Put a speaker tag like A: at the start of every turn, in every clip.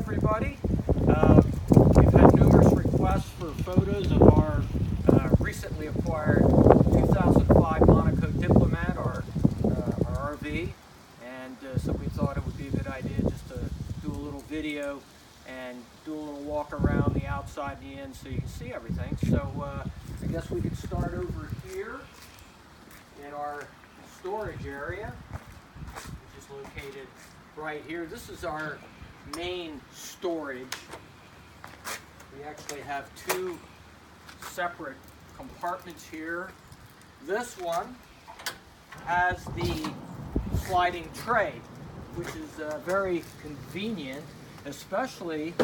A: everybody. We've had numerous requests for photos of our recently acquired 2005 Monaco Diplomat, our RV, and so we thought it would be a good idea just to do a little video and do a little walk around the outside and the in so you can see everything. So I guess we could start over here in our storage area, which is located right here. This is our main storage. We actually have two separate compartments here. This one has the sliding tray, which is very convenient, especially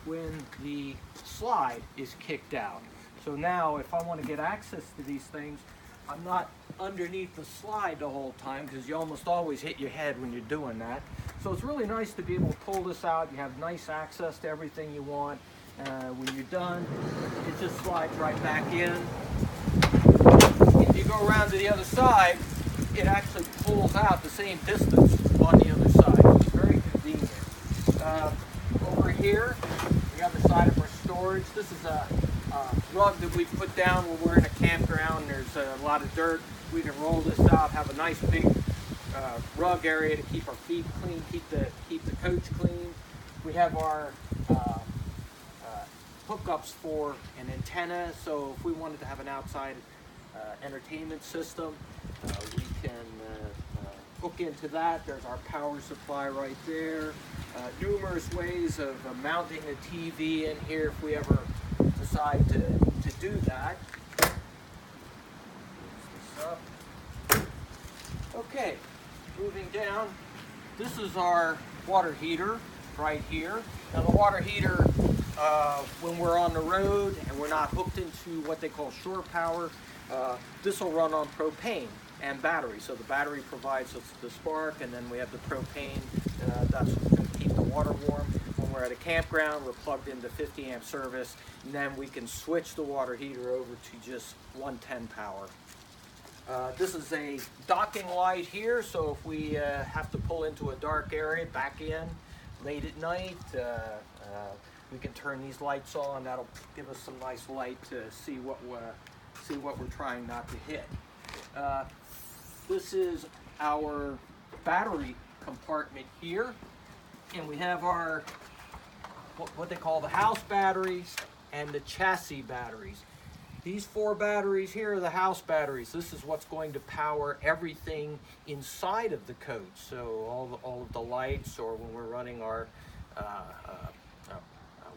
A: when the slide is kicked out. So now if I want to get access to these things, I'm not underneath the slide the whole time, because you almost always hit your head when you're doing that. So it's really nice to be able to pull this out. You have nice access to everything you want. When you're done, it just slides right back in. If you go around to the other side, it actually pulls out the same distance on the other side. It's very convenient. Over here, we have the side of our storage. This is a rug that we put down when we're in a campground. There's a lot of dirt. We can roll this out, have a nice big rug area to keep our feet clean, keep the coach clean. We have our hookups for an antenna, so if we wanted to have an outside entertainment system, we can hook into that. There's our power supply right there. Numerous ways of mounting a TV in here if we ever decide to do that. Okay, moving down, this is our water heater right here. Now the water heater, when we're on the road and we're not hooked into what they call shore power, this will run on propane and battery. So the battery provides us the spark, and then we have the propane. That's what's going to keep the water warm. When we're at a campground, we're plugged into 50 amp service, and then we can switch the water heater over to just 110 power. This is a docking light here, so if we have to pull into a dark area, back in late at night, we can turn these lights on. That'll give us some nice light to see what we're trying not to hit. This is our battery compartment here, and we have our what they call the house batteries and the chassis batteries. These four batteries here are the house batteries. This is what's going to power everything inside of the coach. So all of the lights, or when we're running our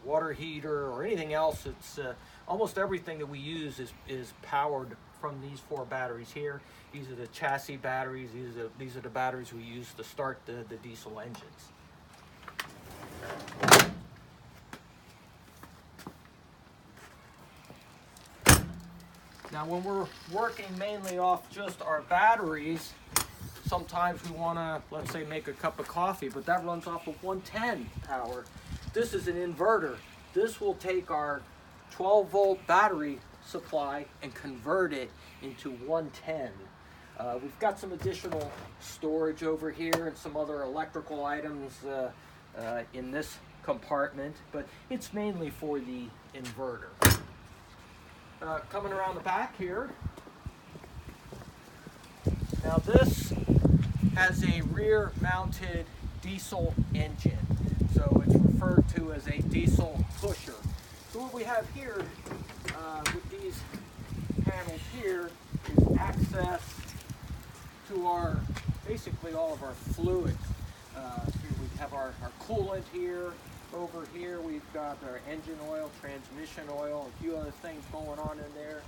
A: water heater or anything else, it's almost everything that we use is powered from these four batteries here. These are the chassis batteries. These are the batteries we use to start the diesel engines. Now when we're working mainly off just our batteries, sometimes we want to, let's say, make a cup of coffee, but that runs off of 110 power. This is an inverter. This will take our 12-volt battery supply and convert it into 110. We've got some additional storage over here and some other electrical items in this compartment, but it's mainly for the inverter. Coming around the back here, now this has a rear mounted diesel engine, so it's referred to as a diesel pusher. So what we have here with these panels here is access to our, basically all of our fluids. Here we have our coolant here. Over here we've got our engine oil, transmission oil, a few other things going on in there.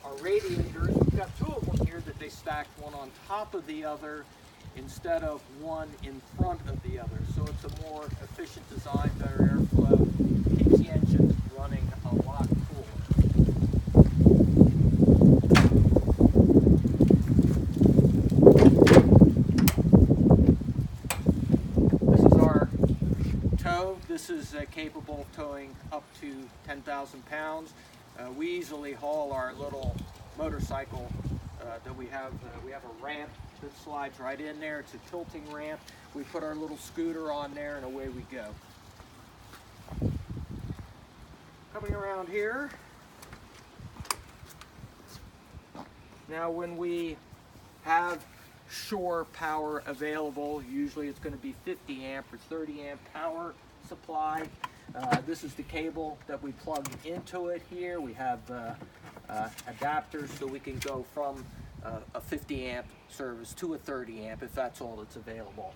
A: Our radiators, we've got two of them here that they stacked one on top of the other instead of one in front of the other. So it's a more efficient design, better airflow, keeps the engine running a lot cooler. This is our tow. This is capable of towing up to 10,000 pounds. We easily haul our little motorcycle that we have. We have a ramp that slides right in there. It's a tilting ramp. We put our little scooter on there and away we go. Coming around here. Now when we have shore power available, usually it's going to be 50 amp or 30 amp power supply. This is the cable that we plug into it here. We have adapters so we can go from a 50 amp service to a 30 amp if that's all that's available.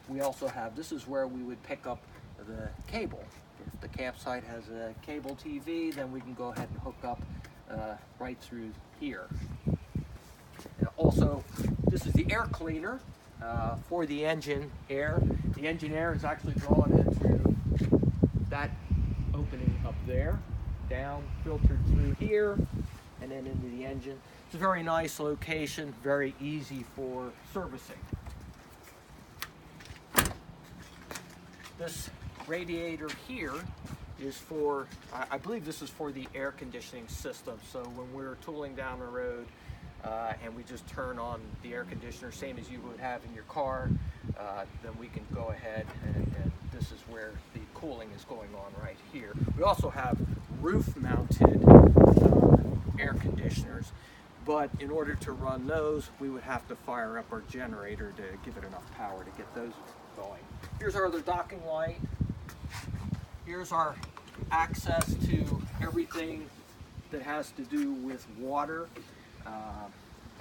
A: We also have, this is where we would pick up the cable. If the campsite has a cable TV, then we can go ahead and hook up right through here. And also, this is the air cleaner for the engine air. The engine air is actually drawn in through that opening up there, down, filtered through here, and then into the engine. It's a very nice location, very easy for servicing. This radiator here is for, I believe this is for the air conditioning system. So when we're tooling down the road and we just turn on the air conditioner, same as you would have in your car, then we can go ahead and this is where the cooling is going on right here. We also have roof-mounted air conditioners, but in order to run those, we would have to fire up our generator to give it enough power to get those going. Here's our other docking light. Here's our access to everything that has to do with water.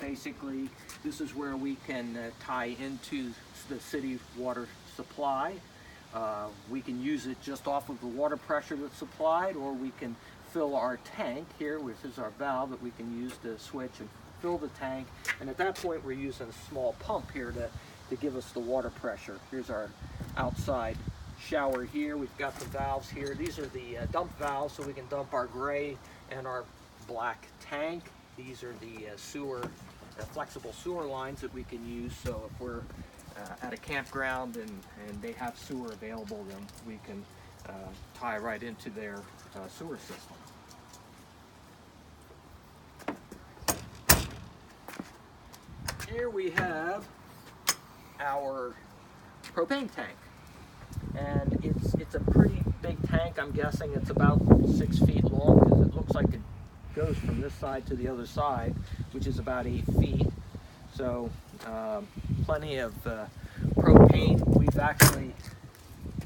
A: Basically, this is where we can tie into the city water supply. We can use it just off of the water pressure that's supplied, or we can fill our tank here, which is our valve that we can use to switch and fill the tank. And at that point, we're using a small pump here to give us the water pressure. Here's our outside shower here. We've got the valves here. These are the dump valves, so we can dump our gray and our black tank. These are the flexible sewer lines that we can use. So if we're at a campground and they have sewer available, then we can tie right into their sewer system. Here we have our propane tank, and it's a pretty big tank. I'm guessing it's about 6 feet long because it looks like it goes from this side to the other side, which is about 8 feet. So plenty of propane.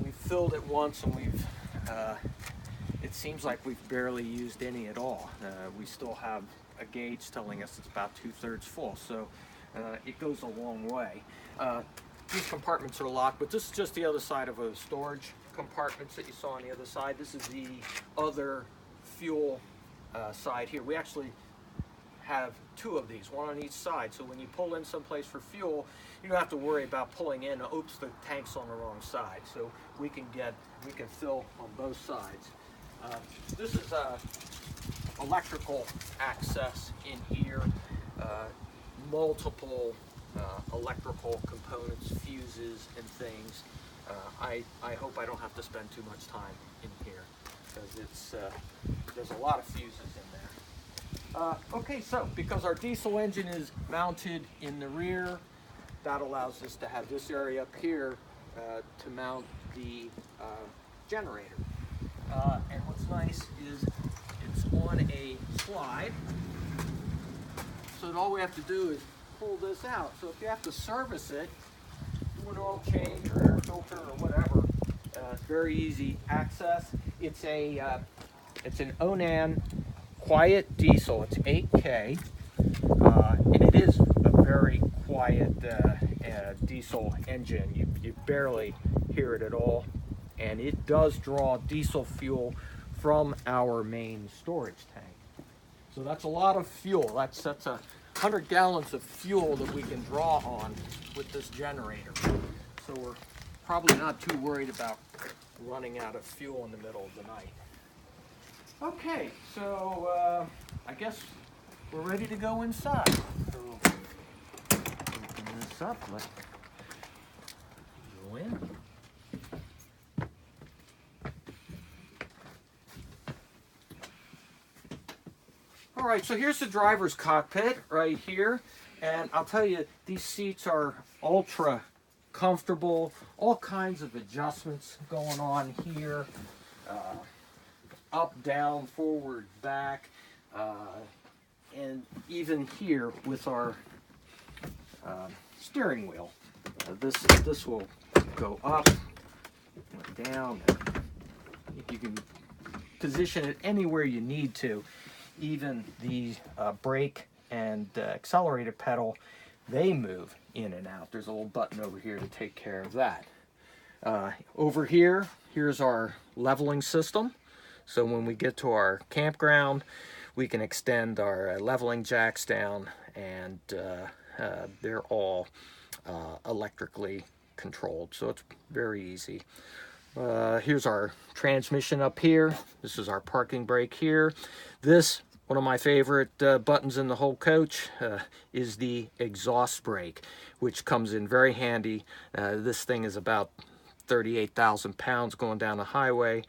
A: We've filled it once, and it seems like we've barely used any at all. We still have a gauge telling us it's about 2/3 full, so it goes a long way. These compartments are locked, but this is just the other side of those storage compartments that you saw on the other side. This is the other fuel side here. We actually have 2 of these, one on each side. So when you pull in someplace for fuel, you don't have to worry about pulling in, oops, the tank's on the wrong side. So we can fill on both sides. This is electrical access in here, multiple electrical components, fuses and things. I hope I don't have to spend too much time in here because there's a lot of fuses in there. Okay, so because our diesel engine is mounted in the rear, that allows us to have this area up here to mount the generator. And what's nice is it's on a slide, so that all we have to do is pull this out. So if you have to service it, do an oil change or air filter or whatever, very easy access. It's an Onan quiet diesel. It's 8K, and it is a very quiet diesel engine. You barely hear it at all, and it does draw diesel fuel from our main storage tank. So that's a lot of fuel. That's 100 gallons of fuel that we can draw on with this generator. So we're probably not too worried about running out of fuel in the middle of the night. Okay, so I guess we're ready to go inside. So open this up, let's go in. All right, so here's the driver's cockpit right here, and I'll tell you, these seats are ultra comfortable, all kinds of adjustments going on here. up, down, forward, back, and even here with our steering wheel. This will go up, down. You can position it anywhere you need to. Even the brake and accelerator pedal, they move in and out. There's a little button over here to take care of that. Over here, here's our leveling system. So when we get to our campground, we can extend our leveling jacks down, and they're all electrically controlled, so it's very easy. Here's our transmission up here. This is our parking brake here. This, one of my favorite buttons in the whole coach, is the exhaust brake, which comes in very handy. This thing is about 38,000 pounds going down the highway.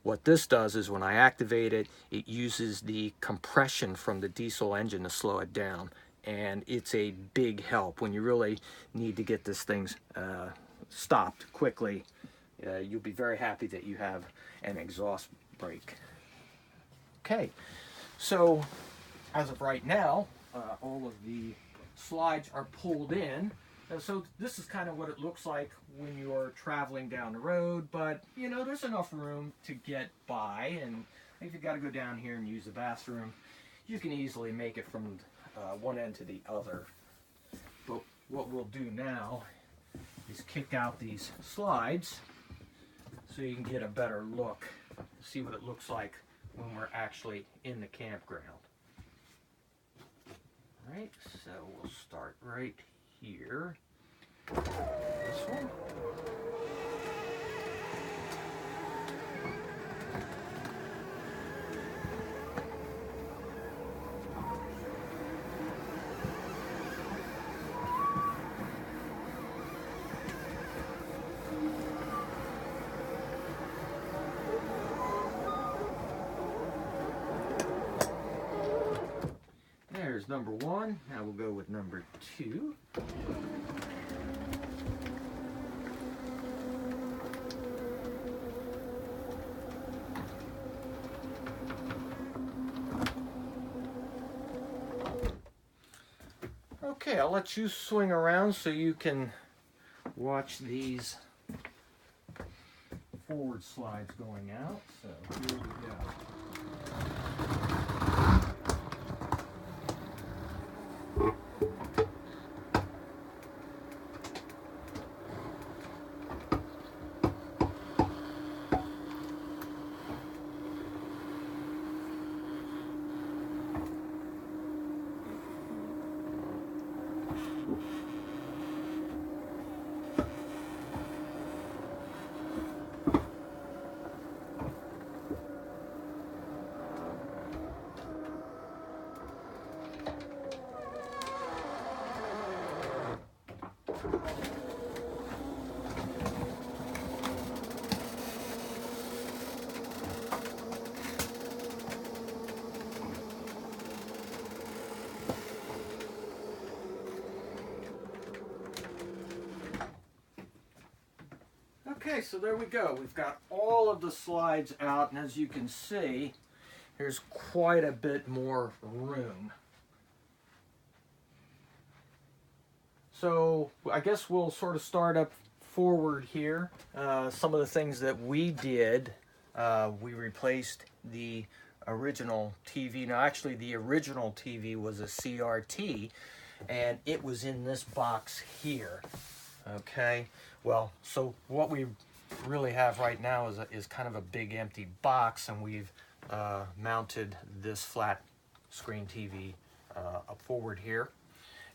A: What this does is when I activate it, it uses the compression from the diesel engine to slow it down. And it's a big help when you really need to get this thing stopped quickly. You'll be very happy that you have an exhaust brake. Okay, so as of right now, all of the slides are pulled in. So this is kind of what it looks like when you're traveling down the road, but you know, there's enough room to get by, and if you've got to go down here and use the bathroom, you can easily make it from one end to the other. But what we'll do now is kick out these slides so you can get a better look, see what it looks like when we're actually in the campground. All right, so we'll start right here. This one. There's number one. Now we'll go with number two. Okay, I'll let you swing around so you can watch these forward slides going out. So here we go. Okay, so there we go. We've got all of the slides out, and as you can see, there's quite a bit more room. So I guess we'll sort of start up forward here. Some of the things that we did, we replaced the original TV. Now actually the original TV was a CRT, and it was in this box here. Okay, well, so what we really have right now is kind of a big empty box, and we've mounted this flat screen TV up forward here,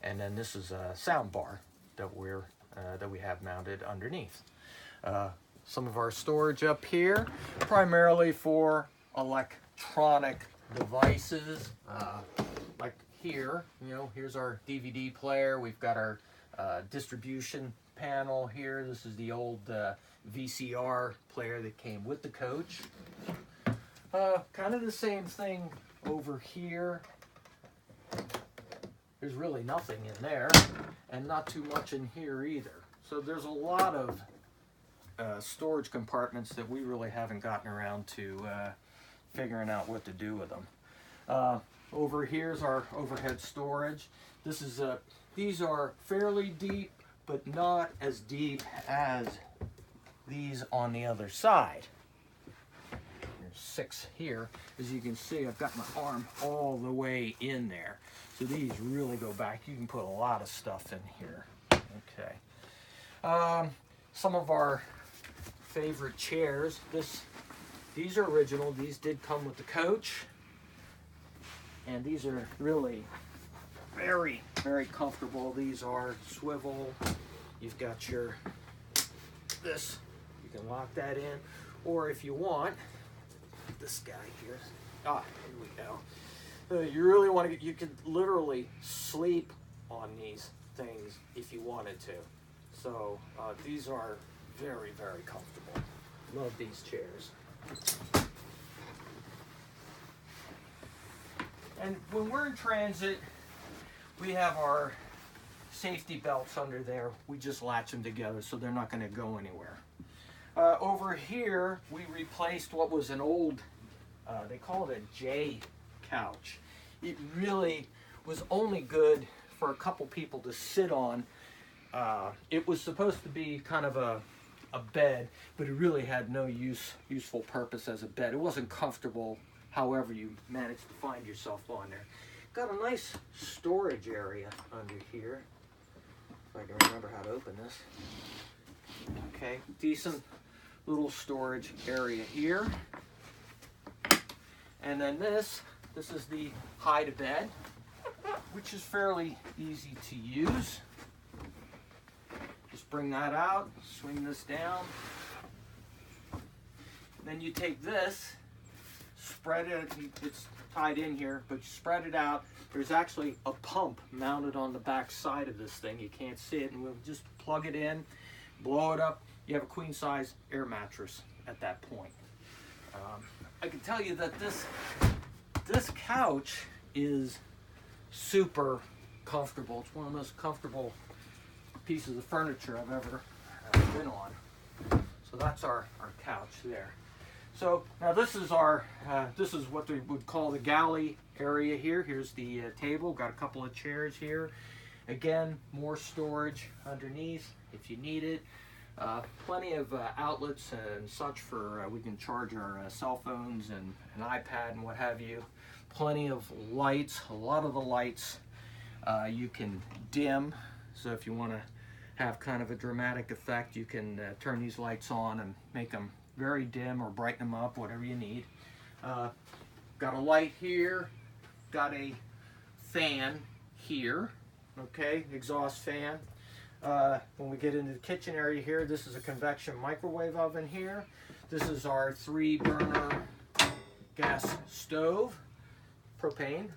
A: and then this is a sound bar that we have mounted underneath. Some of our storage up here, primarily for electronic devices, like here. You know, here's our DVD player. We've got our distribution panel here. This is the old VCR player that came with the coach. Kind of the same thing over here. There's really nothing in there, and not too much in here either. So there's a lot of storage compartments that we really haven't gotten around to figuring out what to do with them. Over here's our overhead storage. This is these are fairly deep, but not as deep as these on the other side. There's 6 here. As you can see, I've got my arm all the way in there. So these really go back. You can put a lot of stuff in here. Okay. Some of our favorite chairs. These are original. These did come with the coach. And these are really very, very comfortable. These are swivel. You've got this, you can lock that in. Or if you want, this guy here. Here we go. You really want to you could literally sleep on these things if you wanted to. So these are very, very comfortable. Love these chairs. And when we're in transit, we have our safety belts under there. We just latch them together so they're not going to go anywhere. Over here, we replaced what was an old, they call it a J couch. It really was only good for a couple people to sit on. It was supposed to be kind of a bed, but it really had no useful purpose as a bed. It wasn't comfortable, however you managed to find yourself on there. Got a nice storage area under here. If I can remember how to open this. Okay, decent little storage area here. And then this is the hide a bed, which is fairly easy to use. Just bring that out, swing this down. Then you take this, spread it, it's tied in here, but you spread it out. There's actually a pump mounted on the back side of this thing. You can't see it, and we'll just plug it in, blow it up. You have a queen size air mattress at that point. I can tell you that this couch is super comfortable. It's one of the most comfortable pieces of furniture I've ever been on. So that's our couch there. So now this is this is what they would call the galley area here. Here's the table. Got a couple of chairs here. Again, more storage underneath if you need it. Plenty of outlets and such for we can charge our cell phones and an iPad and what have you. Plenty of lights. A lot of the lights you can dim. So if you want to have kind of a dramatic effect, you can turn these lights on and make them very dim or brighten them up, whatever you need. Got a light here, got a fan here, okay, exhaust fan. When we get into the kitchen area here, this is a convection microwave oven here. This is our 3-burner gas stove, propane.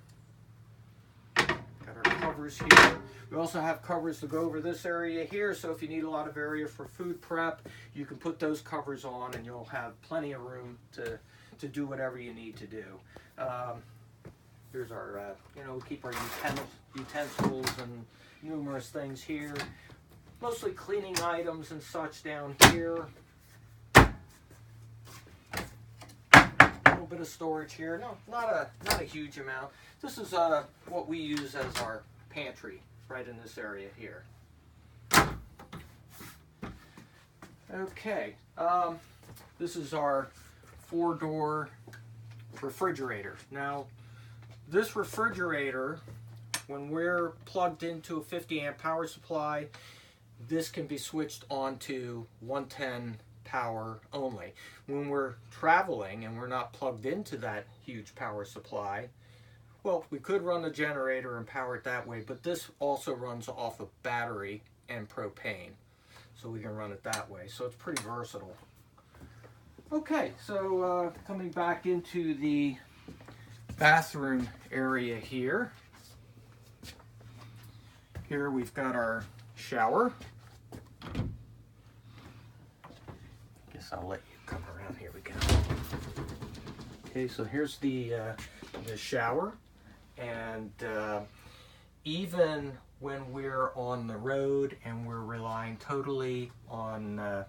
A: Got our covers here. We also have covers to go over this area here, so if you need a lot of area for food prep, you can put those covers on and you'll have plenty of room to do whatever you need to do. Here's our, we keep our utensils and numerous things here. Mostly cleaning items and such down here. A little bit of storage here. No, not a huge amount. This is what we use as our pantry right in this area here. Okay, this is our 4-door refrigerator. Now, this refrigerator, when we're plugged into a 50-amp power supply, this can be switched on to 110 power only. When we're traveling and we're not plugged into that huge power supply, well, we could run the generator and power it that way, but this also runs off of battery and propane. So we can run it that way. So it's pretty versatile. Okay, so coming back into the bathroom area here. Here we've got our shower. Guess I'll let you come around. Here we go. Okay, so here's the shower. And even when we're on the road and we're relying totally on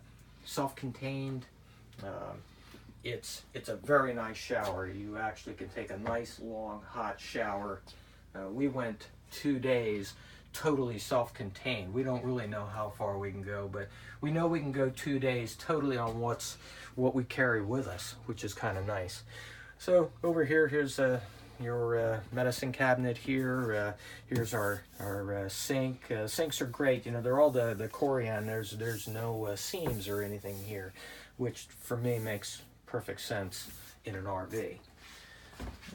A: self-contained. It's a very nice shower. You actually can take a nice long hot shower. We went 2 days totally self-contained. We don't really know how far we can go, but we know we can go 2 days totally on what we carry with us, which is kind of nice. So over here, here's your medicine cabinet here. Here's our sink. Sinks are great. You know, they're all the Corian. There's no seams or anything here, which for me makes perfect sense in an RV.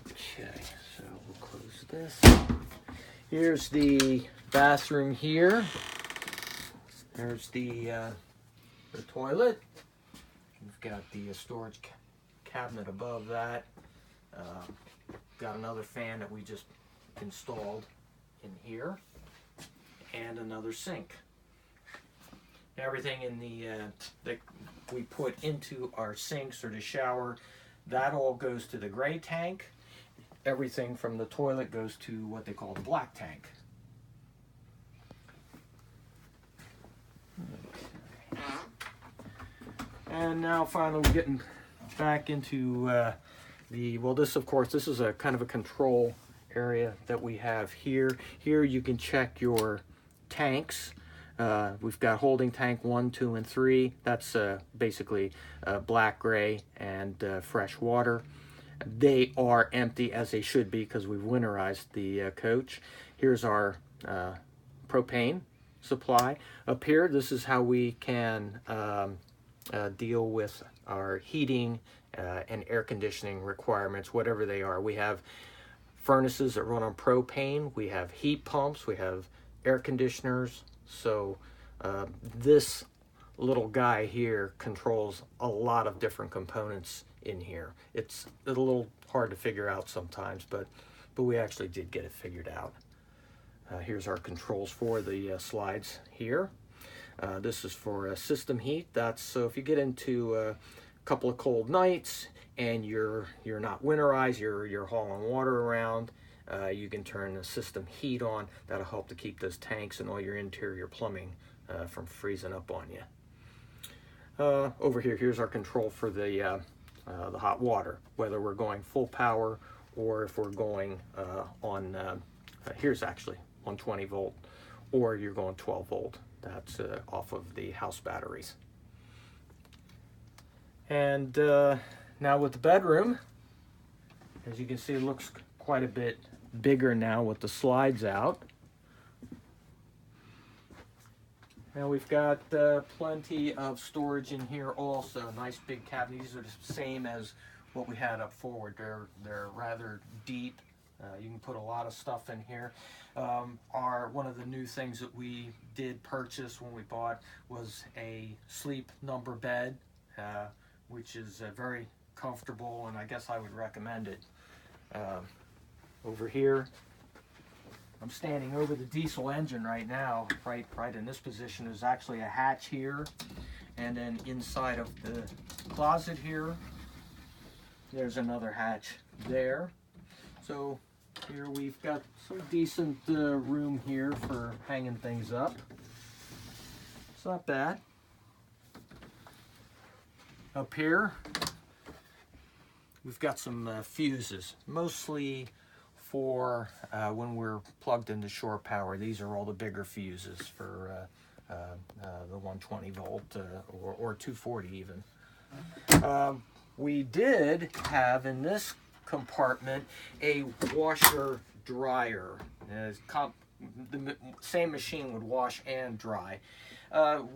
A: Okay, so we'll close this. Here's the bathroom here. There's the toilet. We've got the storage cabinet above that. Got another fan that we just installed in here, and another sink. Everything in that we put into our sinks or the shower, that all goes to the gray tank. Everything from the toilet goes to what they call the black tank. Okay. And now finally we're getting back into this, of course, this is a kind of a control area that we have here. Here you can check your tanks. We've got holding tank 1, 2, and 3. That's basically black, gray, and fresh water. They are empty, as they should be, because we've winterized the coach. Here's our propane supply. Up here, this is how we can deal with our heating and air conditioning requirements, whatever they are. We have furnaces that run on propane. We have heat pumps. We have air conditioners. So this little guy here controls a lot of different components in here. It's a little hard to figure out sometimes, but we actually did get it figured out. Here's our controls for the slides here. This is for system heat. That's so if you get into a couple of cold nights and you're not winterized, you're hauling water around, you can turn the system heat on. That'll help to keep those tanks and all your interior plumbing from freezing up on you. Over here, here's our control for the hot water, whether we're going full power or if we're going on, here's actually 120 volt, or you're going 12 volt. That's off of the house batteries. And now with the bedroom, as you can see, it looks quite a bit bigger now with the slides out. Now we've got plenty of storage in here also. Nice big cabinet. These are the same as what we had up forward. They're rather deep. You can put a lot of stuff in here. One of the new things that we did purchase when we bought was a sleep number bed, which is very comfortable, and I guess I would recommend it. Over here, I'm standing over the diesel engine right now. Right in this position, there's actually a hatch here, and then inside of the closet here, there's another hatch there. So here we've got some decent room here for hanging things up. It's not bad. Up here, we've got some fuses, mostly for when we're plugged into shore power. These are all the bigger fuses for the 120 volt or 240 even. We did have in this compartment a washer dryer. The same machine would wash and dry.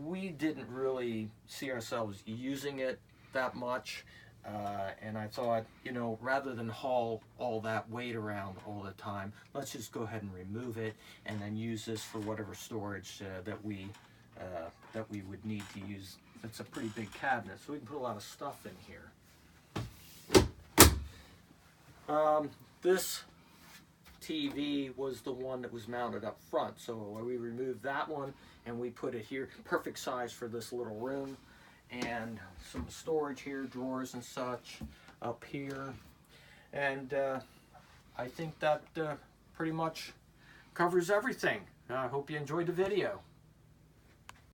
A: We didn't really see ourselves using it that much. And I thought, you know, rather than haul all that weight around all the time, let's just go ahead and remove it and then use this for whatever storage that we would need to use. It's a pretty big cabinet, so we can put a lot of stuff in here. This TV was the one that was mounted up front, so we removed that one and we put it here. Perfect size for this little room. And some storage here, drawers and such up here. And I think that pretty much covers everything. I hope you enjoyed the video.